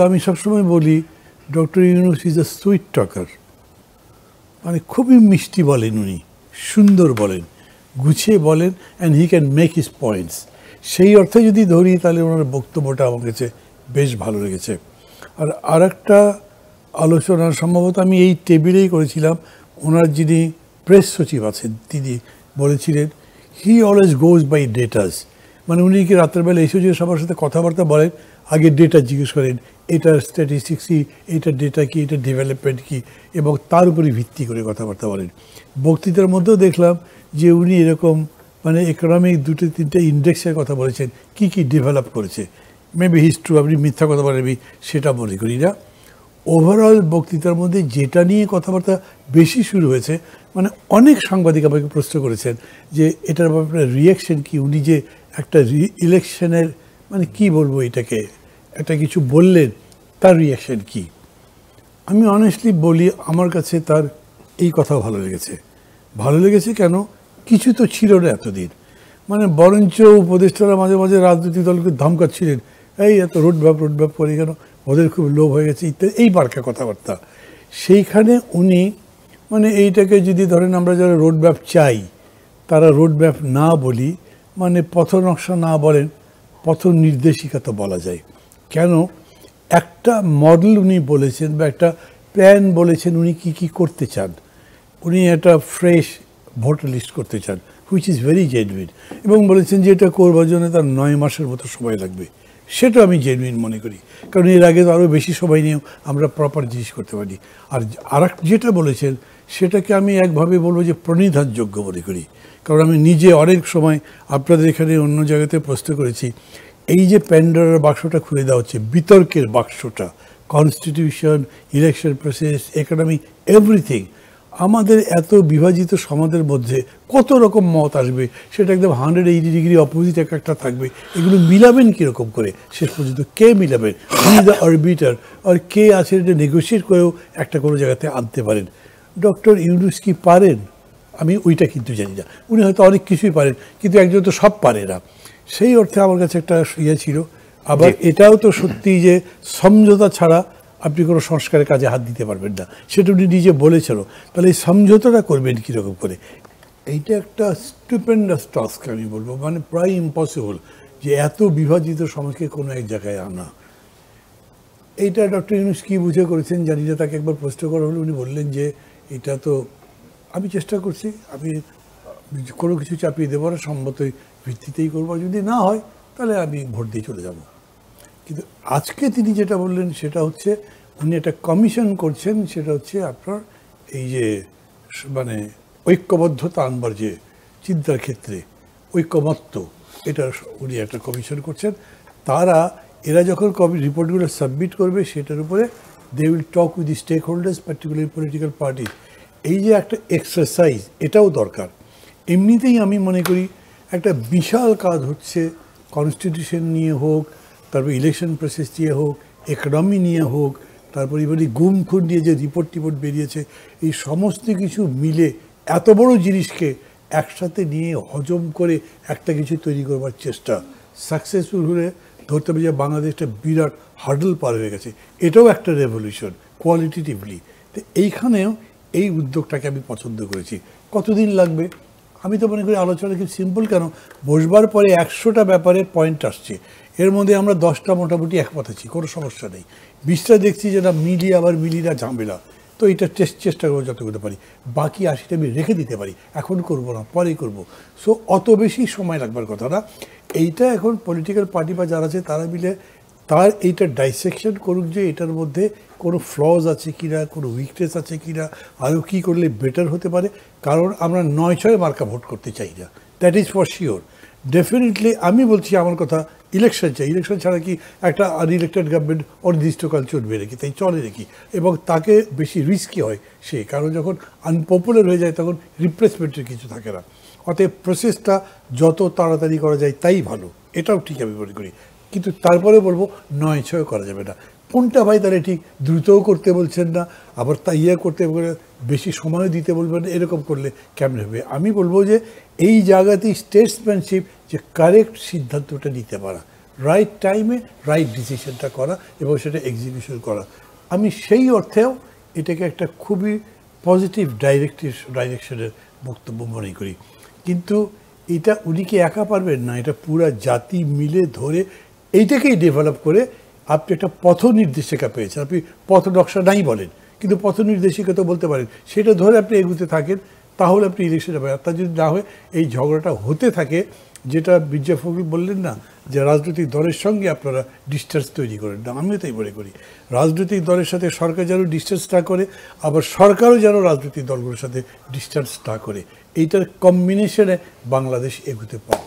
আমি সবসময় বলি doctor Yunus is a sweet talker, মানে খুবই মিষ্টি বলেন উনি, সুন্দর বলেন, গুছিয়ে বলেন, and he can make his points. সেই অর্থে যদি ধরি তাহলে ওনার বক্তব্যটা আমার কাছে বেশ ভালো লেগেছে। আর একটা আলোচনা সম্ভবত আমি এই টেবিলেই করেছিলাম, ওনার যিনি প্রেস সচিব আছেন তিনি বলেছিলেন হি অলওয়েজ গোজ বাই ডেটাস, মানে উনি কি রাত্রেবেলা এসে যে সবার সাথে কথাবার্তা বলেন আগে ডেটা জিজ্ঞেস করেন, এটার স্ট্যাটিস্টিক্স কী, এটার ডেটা কী, এটার ডেভেলপমেন্ট কী, এবং তার উপরে ভিত্তি করে কথাবার্তা বলেন। বক্তৃতার মধ্যেও দেখলাম যে উনি এরকম মানে ইকোনমিক দুটো তিনটে ইন্ডেক্সের কথা বলেছেন, কি কি ডেভেলপ করেছে। মেবি হিস্ট্রি, আপনি মিথ্যা কথা বলেন আমি সেটা মনে করি না। ওভারঅল বক্তৃতার মধ্যে যেটা নিয়ে কথাবার্তা বেশি শুরু হয়েছে, মানে অনেক সাংবাদিক আমাকে প্রশ্ন করেছেন যে এটার ব্যাপারে রিয়াকশন কি, উনি যে একটা ইলেকশনের মানে কি বলবো এটাকে, একটা কিছু বললেন তার রিয়াকশন কি। আমি অনেস্টলি বলি আমার কাছে তার এই কথা ভালো লেগেছে। ভালো লেগেছে কেন, কিছু তো ছিল না এতদিন, মানে বরঞ্চ উপদেষ্টারা মাঝে মাঝে রাজনৈতিক দলকে ধমকাচ্ছিলেন, এই এত রোড ম্যাপ করে কেন, ওদের খুব লোভ হয়ে গেছে ইত্যাদি, এই পার্কে কথাবার্তা। সেইখানে উনি মানে এইটাকে যদি ধরেন আমরা যারা রোড ম্যাপ চাই তারা রোড ম্যাপ না বলি, মানে পথ নকশা না বলেন, পথ নির্দেশিকা তো বলা যায়। কেন, একটা মডেল উনি বলেছেন বা একটা প্ল্যান বলেছেন উনি কি কি করতে চান। উনি একটা ফ্রেশ ভোটার লিস্ট করতে চান, হুইচ ইজ ভেরি জেনুইন, এবং বলেছেন যে এটা করবার জন্য তার 9 মাসের মতো সময় লাগবে। সেটা আমি জেনুইন মনে করি, কারণ এর আগে তো আরও বেশি সময় নিয়েও আমরা প্রপার জিনিস করতে পারি। আর যেটা বলেছেন সেটাকে আমি একভাবে বলবো যে প্রণিধানযোগ্য মনে করি, কারণ আমি নিজে অনেক সময় আপনাদের এখানে অন্য জায়গাতে প্রশ্ন করেছি, এই যে প্যান্ডোরার বাক্সটা খুলে দেওয়া হচ্ছে, বিতর্কের বাক্সটা, constitution, election process, economy, everything, আমাদের এত বিভাজিত সমাজের মধ্যে কত রকম মত আসবে, সেটা একদম 180 ডিগ্রি অপোজিট একটা থাকবে, এগুলো মিলাবেন কীরকম করে, শেষ পর্যন্ত কে মিলাবেন, হি দ্য আরবিটার, আর কে আছে এটা নেগোশিয়েট করেও একটা কোনো জায়গাতে আনতে পারেন। ডক্টর ইউনূস কি পারেন, আমি ওইটা কিন্তু জানি না। উনি হয়তো অনেক কিছুই পারেন, কিন্তু একজন তো সব পারে না। সেই অর্থে আমার কাছে একটা ইয়ে ছিল। আবার এটাও তো সত্যি যে সমঝোতা ছাড়া আপনি কোনো সংস্কারের কাজে হাত দিতে পারবেন না, সেটা উনি নিজে বলেছিল। তাহলে এই সমঝোতাটা করবেন কীরকম করে, এইটা একটা স্টুপেন্ডাস টাস্ক আমি বলবো, মানে প্রায় ইম্পসিবল যে এত বিভাজিত সমাজকে কোনো এক জায়গায় আনা। এইটা ডক্টর ইউনূস কী বুঝে করেছেন জানি না, তাকে একবার প্রশ্ন করা হলে উনি বললেন যে এটা তো আমি চেষ্টা করছি, আমি কোনো কিছু চাপিয়ে দেবো না, সম্মত ভিত্তিতেই করবো, যদি না হয় তাহলে আমি ভোট দিয়ে চলে যাব। কিন্তু আজকে তিনি যেটা বললেন সেটা হচ্ছে উনি একটা কমিশন করছেন, সেটা হচ্ছে আপনার এই যে মানে ঐক্যবদ্ধতা আনবার যে চিন্তার ক্ষেত্রে ঐক্যমত্য, এটা উনি একটা কমিশন করছেন। এরা যখন রিপোর্টগুলো সাবমিট করবে সেটার উপরে they will talk with the stakeholders, particularly political party. এই যে একটা এক্সারসাইজ, এটাও দরকার। এমনিতেই আমি মনে করি একটা বিশাল কাজ হচ্ছে, কনস্টিটিউশন নিয়ে হোক, তারপর ইলেকশন প্রসেস নিয়ে হোক, ইকোনমি নিয়ে হোক, তারপর এবারে গুম খুন নিয়ে যে রিপোর্ট বেরিয়েছে, এই সমস্ত কিছু মিলে এত বড় জিনিসকে একসাথে নিয়ে হজম করে একটা কিছু তৈরি করবার চেষ্টা সাকসেসফুল হলে ধরতে হবে যে বাংলাদেশটা বিরাট হার্ডল পার হয়ে গেছে। এটাও একটা রেভলিউশন কোয়ালিটিটিভলি। তো এইখানেও এই উদ্যোগটাকে আমি পছন্দ করেছি। কতদিন লাগবে, আমি তো মনে করি আলোচনা খুব সিম্পল। কেন, বসবার পরে 100টা ব্যাপারে পয়েন্ট আসছে, এর মধ্যে আমরা 10টা মোটামুটি একমত আছি, কোনো সমস্যা নেই। 20টা দেখছি যেটা মিলিয়ে আবার মিলিয়ে ঝামেলা, তো এটা চেষ্টা করবো যতগুলো পারি। বাকি 80টা আমি রেখে দিতে পারি, এখন করব না, পরে করব। সো অত বেশি সময় লাগবার কথা না। এইটা এখন পলিটিক্যাল পার্টি বা যারা আছে তারা মিলে তার এইটা ডাইসেকশন করুক যে এটার মধ্যে কোনো ফ্লজ আছে কিনা, কোনো উইকনেস আছে কিনা, আরও কী করলে বেটার হতে পারে। কারণ আমরা 9-6 মার্কা ভোট করতে চাই না, that is for sure. Definitely আমি বলছি আমার কথা, ইলেকশন চাই। ইলেকশন ছাড়া কি একটা আনইলেক্টেড গভর্নমেন্ট অনির্দিষ্টকাল চলবে নাকি, তাই চলে নাকি, এবং তাকে বেশি রিস্কি হয় সে, কারণ যখন আনপপুলার হয়ে যায় তখন রিপ্লেসমেন্টের কিছু থাকে না। অতএব প্রসেসটা যত তাড়াতাড়ি করা যায় তাই ভালো, এটাও ঠিক আমি মনে করি। কিন্তু তারপরে বলবো 9-6 করা যাবে না। কোনটা ভাই তাহলে ঠিক, দ্রুতও করতে বলছেন না, আবার তা করতে বেশি সময় দিতে বলবেন, এরকম করলে কেমন হবে। আমি বলবো যে এই জায়গাতেই স্টেটসম্যানশিপ, যে কারেক্ট সিদ্ধান্তটা নিতে পারা, রাইট টাইমে রাইট ডিসিশনটা করা এবং সেটা এক্সিকিউশন করা। আমি সেই অর্থেও এটাকে একটা খুবই পজিটিভ ডাইরেকশনের বক্তব্য মনে করি। কিন্তু এটা উনি কি একা পারবেন না, এটা পুরা জাতি মিলে ধরে এইটাকেই ডেভেলপ করে আপনি একটা পথ নির্দেশিকা পেয়েছেন। আপনি পথ নকশা নাই বলেন, কিন্তু পথ নির্দেশিকা তো বলতে পারেন। সেটা ধরে আপনি এগুতে থাকেন, তাহলে আপনি ইলেকশনে পাবেন। তা যদি না হয় এই ঝগড়াটা হতে থাকে, যেটা মির্জা ফখরুল বললেন না যে রাজনৈতিক দলের সঙ্গে আপনারা ডিস্টেন্স তৈরি করেন না, আমিও তাই মনে করি। রাজনৈতিক দলের সাথে সরকার যেন ডিস্টেন্স না করে, আবার সরকারও যেন রাজনৈতিক দলগুলোর সাথে ডিস্টেন্স না করে, এইটার কম্বিনেশনে বাংলাদেশ এগুতে পারে।